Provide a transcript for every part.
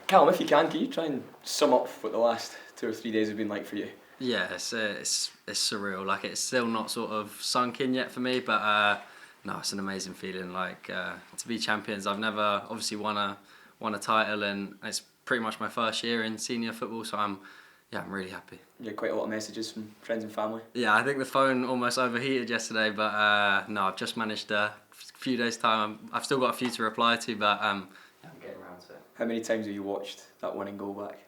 Callum, if you can you try and sum up what the last 2 or 3 days have been like for you? Yeah, it's surreal. Like it's still not sort of sunk in yet for me, but no, it's an amazing feeling. Like to be champions. I've never obviously won a title, and it's pretty much my first year in senior football. So I'm really happy. You had quite a lot of messages from friends and family. Yeah, I think the phone almost overheated yesterday, but no, I've just managed a few days time. I've still got a few to reply to, but yeah, I'm getting around to it. How many times have you watched that winning goal back?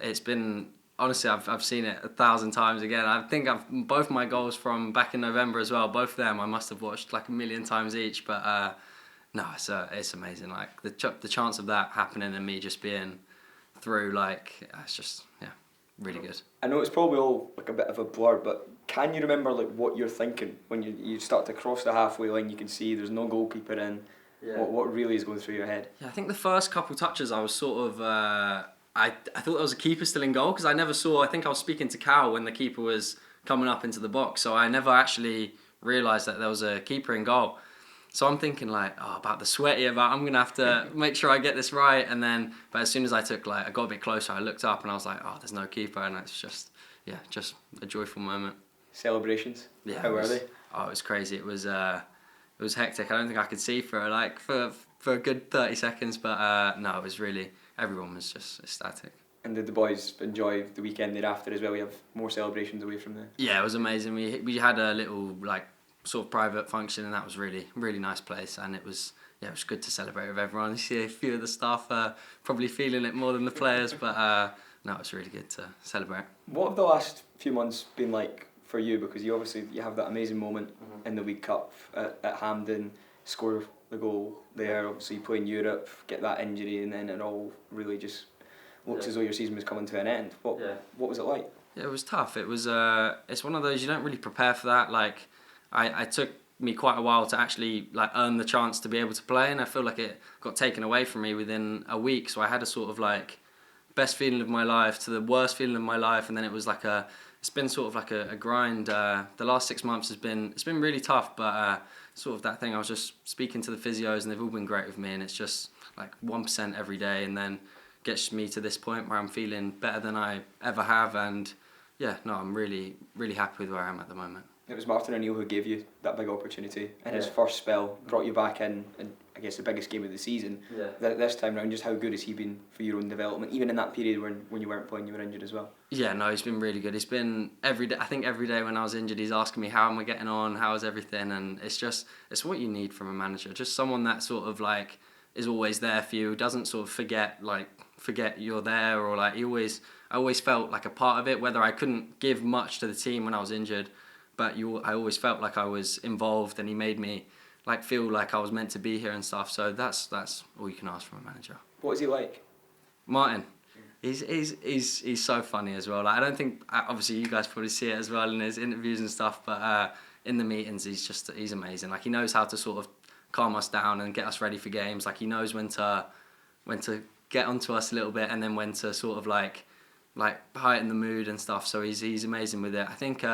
It's been honestly I've seen it 1,000 times again. I think both my goals from back in November as well. Both of them I must have watched like 1,000,000 times each. But no, it's amazing. Like the chance of that happening and me just being through, like it's just really good. I know it's probably all like a bit of a blur, but can you remember like what you're thinking when you start to cross the halfway line? You can see there's no goalkeeper in. Yeah. What really is going through your head? Yeah, I think the first couple touches I was sort of I thought there was a keeper still in goal because I never saw. I think I was speaking to Cal when the keeper was coming up into the box, so I never actually realised that there was a keeper in goal. So I'm thinking like, about the sweaty, about I'm gonna have to make sure I get this right, but as soon as I got a bit closer, I looked up and I was like, there's no keeper, and it's just a joyful moment. Celebrations? Yeah. How were they? Oh, it was crazy. It was hectic. I don't think I could see for a good 30 seconds, but no, it was really, everyone was just ecstatic. And did the boys enjoy the weekend thereafter as well? We have more celebrations away from there. Yeah, it was amazing. We had a little like sort of private function, and that was really nice place, and it was good to celebrate with everyone. You see a few of the staff probably feeling it more than the players, but no, it was really good to celebrate. What have the last few months been like for you? Because you have that amazing moment in the League Cup at Hampden, score the goal there, obviously play in Europe, get that injury, and then it all really just looks as though your season was coming to an end. What was it like? Yeah, it was tough. It was it's one of those you don't really prepare for that. Like I took me quite a while to actually like earn the chance to be able to play, and I feel like it got taken away from me within a week. So I had a sort of like best feeling of my life to the worst feeling of my life, and then it was like it's been sort of like a grind. The last 6 months it's been really tough, but sort of that thing. I was just speaking to the physios, and they've all been great with me, and it's just like 1% every day, and then gets me to this point where I'm feeling better than I ever have, and I'm really happy with where I am at the moment. It was Martin O'Neill who gave you that big opportunity in his first spell, brought you back in I guess the biggest game of the season. This time round, just how good has he been for your own development, even in that period when you weren't playing, you were injured as well? Yeah, no, he's been really good. He's been every day. I think every day when I was injured, he's asking me how am I getting on, how is everything, and it's what you need from a manager, just someone that sort of like is always there for you, doesn't sort of forget you're there, or like I always felt like a part of it, whether I couldn't give much to the team when I was injured, but I always felt like I was involved, and he made me like feel like I was meant to be here and stuff. So that's all you can ask from a manager. What is he like? Martin, he's so funny as well. Like I don't think obviously you guys probably see it as well in his interviews and stuff, but in the meetings he's amazing. Like he knows how to sort of calm us down and get us ready for games. Like he knows when to get onto us a little bit, and then when to sort of like heighten the mood and stuff. So he's amazing with it. I think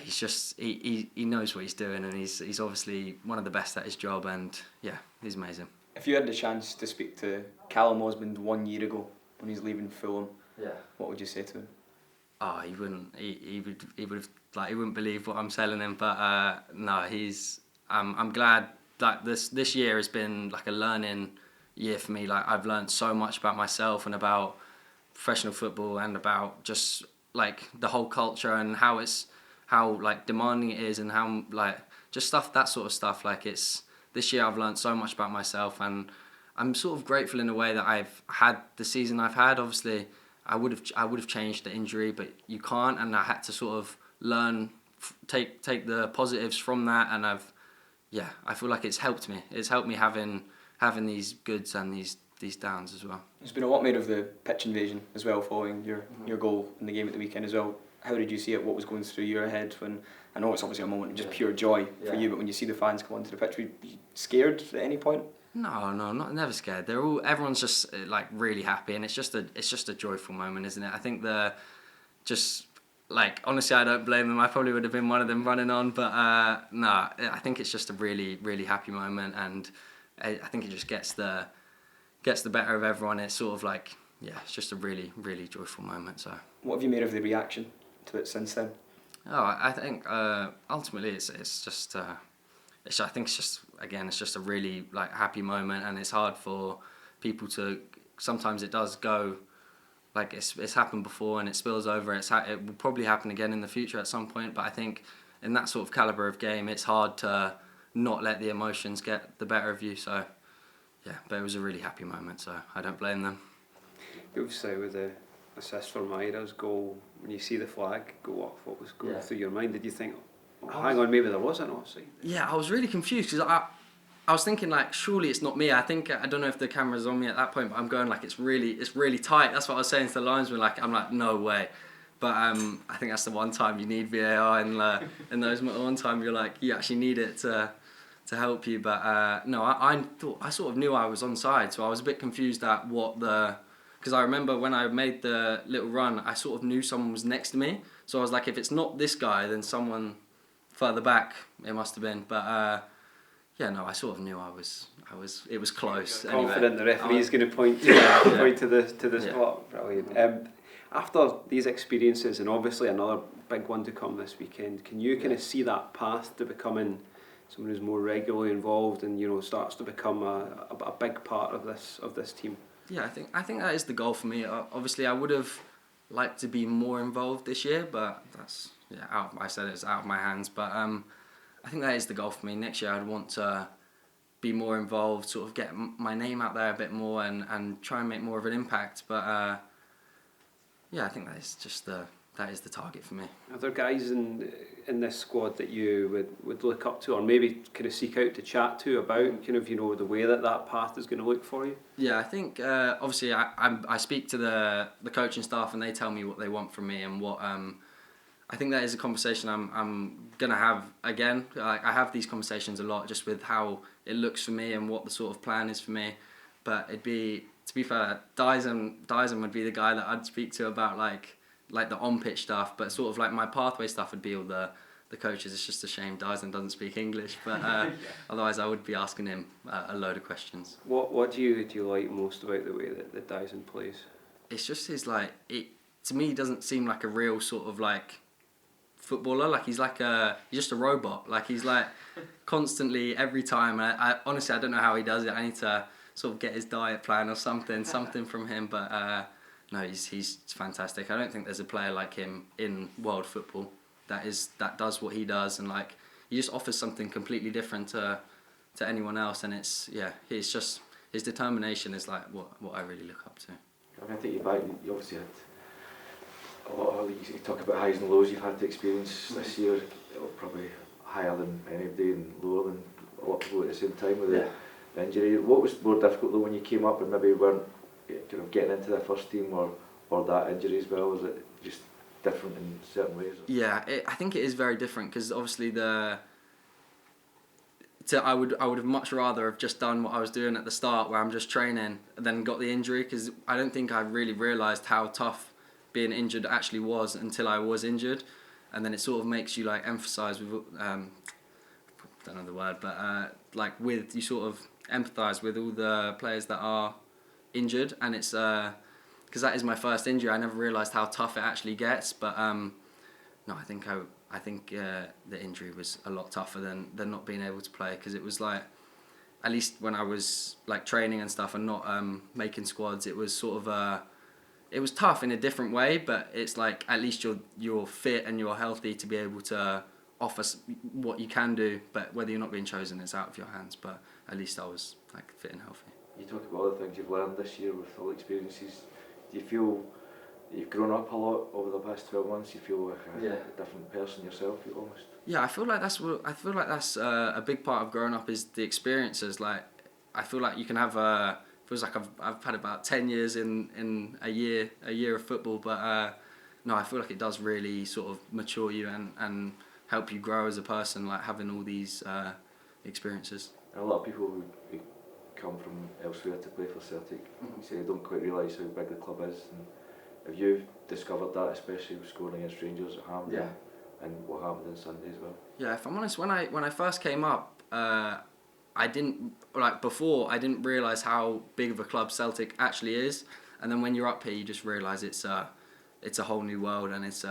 he's just he knows what he's doing, and he's obviously one of the best at his job, and he's amazing. If you had the chance to speak to Callum Osmand 1 year ago when he's leaving Fulham, what would you say to him? He wouldn't. He would he wouldn't believe what I'm telling him. But no, I'm glad that this year has been like a learning year for me. Like I've learned so much about myself and about professional football, and about just like the whole culture and how like demanding it is, and how like just that sort of stuff. Like this year I've learned so much about myself, and I'm sort of grateful in a way that I've had the season I've had. Obviously I would have changed the injury, but you can't, and I had to sort of learn, take the positives from that, and I feel like it's helped me. It's helped me having these goods and these downs as well. There's been a lot made of the pitch invasion as well, following your goal in the game at the weekend as well. How did you see it? What was going through your head when, I know it's obviously a moment of just pure joy for you, but when you see the fans come onto the pitch, were you scared at any point? No, never scared. Everyone's just like really happy, and it's just a joyful moment, isn't it? I think honestly, I don't blame them. I probably would have been one of them running on, but no, I think it's just a really happy moment, and I think it just gets gets the better of everyone. It's sort of like, yeah, it's just a really, really joyful moment. So what have you made of the reaction to it since then? Oh, I think ultimately it's just I think it's just a really like happy moment, and it's hard for people to. Sometimes it does go like it's happened before and it spills over. It will probably happen again in the future at some point. But I think in that sort of caliber of game, it's hard to not let the emotions get the better of you. So yeah, but it was a really happy moment. So I don't blame them. Obviously, with the assist for Maeda's goal, when you see the flag go off, what was going through your mind? Did you think, oh, hang on, maybe there was an offside? Yeah, I was really confused because I was thinking like, surely it's not me. I don't know if the camera's on me at that point, but I'm going like it's really tight. That's what I was saying to the linesman. Like I'm like, no way. But I think that's the one time you need VAR in those one time you're like you actually need it to help you. But no, I thought I sort of knew I was onside, so I was a bit confused at because I remember when I made the little run, I sort of knew someone was next to me. So I was like, if it's not this guy, then someone further back it must have been. But yeah, no, I sort of knew it was close. Confident the referee's going to point to the spot. Brilliant. After these experiences, and obviously another big one to come this weekend, can you kind of see that path to becoming someone who's more regularly involved and starts to become a big part of this team? Yeah, I think that is the goal for me. Obviously, I would have liked to be more involved this year, but that's I said it's out of my hands. But I think that is the goal for me. Next year, I'd want to be more involved, sort of get my name out there a bit more, and try and make more of an impact. But yeah, I think that is the target for me. Are there guys in this squad that you would look up to, or maybe kind of seek out to chat to about kind of the way that path is going to look for you? Yeah, I think obviously I speak to the coaching staff and they tell me what they want from me and what I think that is a conversation I'm gonna have again. I have these conversations a lot just with how it looks for me and what the sort of plan is for me. But to be fair, Daizen would be the guy that I'd speak to about like the on-pitch stuff, but sort of like my pathway stuff would be all the coaches. It's just a shame Daizen doesn't speak English, but otherwise I would be asking him a load of questions. What do you like most about the way that Daizen plays? It's just his to me he doesn't seem like a real sort of like footballer. Like he's just a robot. Like he's like constantly every time. I honestly I don't know how he does it. I need to sort of get his diet plan or something from him. But no, he's fantastic. I don't think there's a player like him in world football that does what he does, and like he just offers something completely different to anyone else. And it's just his determination is like what I really look up to. I'm going to take you back. You obviously had a lot of, you talk about highs and lows you've had to experience this year, probably higher than any day and lower than a lot of people at the same time with the injury. What was more difficult though when you came up and maybe weren't kind of getting into the first team or that injury as well? Was it just different in certain ways? Yeah, I think it is very different because obviously I would have much rather have just done what I was doing at the start where I'm just training and then got the injury, because I don't think I really realised how tough being injured actually was until I was injured, and then it sort of makes you like emphasise with don't know the word, but you sort of empathise with all the players that are injured, and it's because that is my first injury. I never realised how tough it actually gets, but no, I think the injury was a lot tougher than not being able to play, because it was like, at least when I was like training and stuff and not making squads, it was sort of it was tough in a different way, but it's like at least you're fit and you're healthy to be able to offer what you can do, but whether you're not being chosen, it's out of your hands. But at least I was like fit and healthy. You talk about all the things you've learned this year with all the experiences. Do you feel you've grown up a lot over the past 12 months? You feel like a different person yourself, almost? Yeah, I feel like that's a big part of growing up is the experiences. Like, I feel like you can have feels like I've had about 10 years in a year of football, but no, I feel like it does really sort of mature you and help you grow as a person, like having all these experiences. And a lot of people who come from elsewhere to play for Celtic say they don't quite realise how big the club is. And have you discovered that, especially with scoring against Rangers at Hampden and what happened on Sunday as well? Yeah, if I'm honest, when I first came up, I didn't realise how big of a club Celtic actually is, and then when you're up here, you just realise it's a whole new world, and it's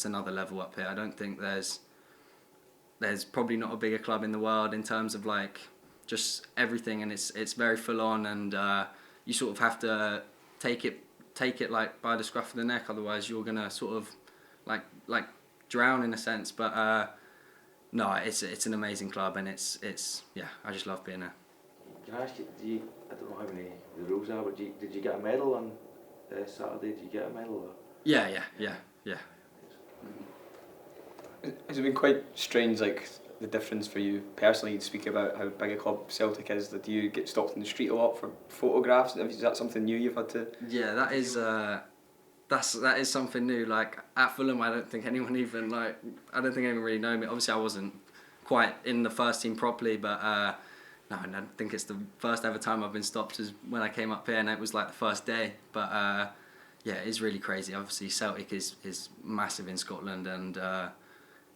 another level up here. I don't think there's probably not a bigger club in the world in terms of like just everything, and it's very full on, and you sort of have to take it like by the scruff of the neck, otherwise you're gonna sort of like drown in a sense. But no, it's an amazing club, and it's I just love being there. Can I ask you? I don't know how many the rules are, but did you get a medal on Saturday? Did you get a medal? Or? Yeah. Has it been quite strange, like the difference for you personally? You speak about how big a club Celtic is. That do you get stopped in the street a lot for photographs? Is that something new you've had to? Yeah, that is something new. Like at Fulham, I don't think anyone really know me. Obviously, I wasn't quite in the first team properly, but no, I don't think it's the first ever time I've been stopped is when I came up here, and it was like the first day. But yeah, it is really crazy. Obviously, Celtic is massive in Scotland, and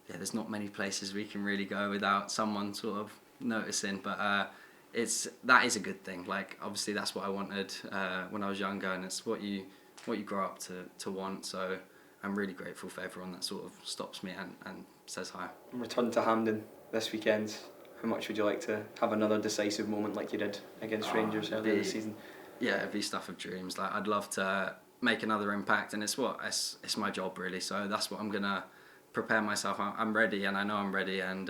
there's not many places we can really go without someone sort of noticing. But that is a good thing. Like obviously, that's what I wanted when I was younger, and it's what you grow up to want. So I'm really grateful for everyone that sort of stops me and says hi. Return to Hampden this weekend. How much would you like to have another decisive moment like you did against Rangers earlier this season? Yeah, it'd be stuff of dreams. Like I'd love to make another impact, and it's my job really. So that's what I'm gonna prepare myself. I'm ready, and I know I'm ready, and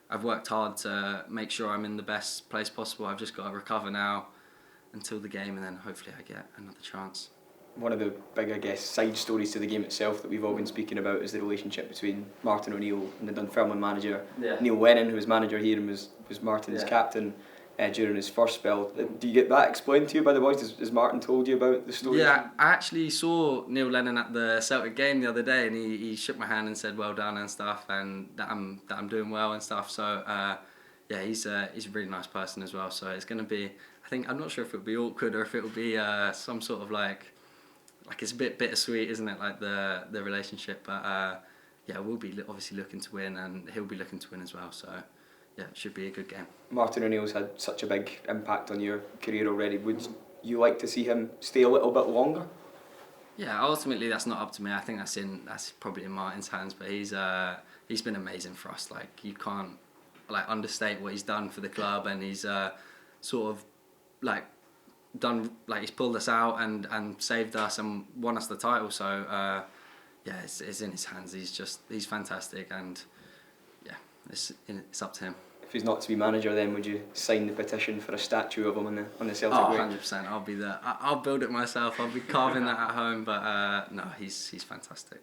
I've worked hard to make sure I'm in the best place possible. I've just got to recover now until the game, and then hopefully I get another chance. One of the big, I guess, side stories to the game itself that we've all been speaking about is the relationship between Martin O'Neill and the Dunfermline manager, Neil Lennon, who was manager here and was Martin's captain during his first spell. Do you get that explained to you by the boys? Has Martin told you about the story? Yeah, I actually saw Neil Lennon at the Celtic game the other day, and he shook my hand and said well done and stuff, and that I'm doing well and stuff. So he's a really nice person as well. So it's going to be, I'm not sure if it'll be awkward or if it'll be some sort of like it's a bit bittersweet, isn't it? Like the relationship, but we'll be obviously looking to win, and he'll be looking to win as well. So yeah, it should be a good game. Martin O'Neill's had such a big impact on your career already. Would you like to see him stay a little bit longer? Yeah, ultimately that's not up to me. I think that's probably in Martin's hands. But he's been amazing for us. Like you can't understate what he's done for the club, and he's sort of he's pulled us out and saved us and won us the title. So it's in his hands. He's fantastic, and it's up to him. If he's not to be manager, then would you sign the petition for a statue of him on the Celtic way? 100%. I'll be there. I'll build it myself. I'll be carving that at home. But no, he's fantastic.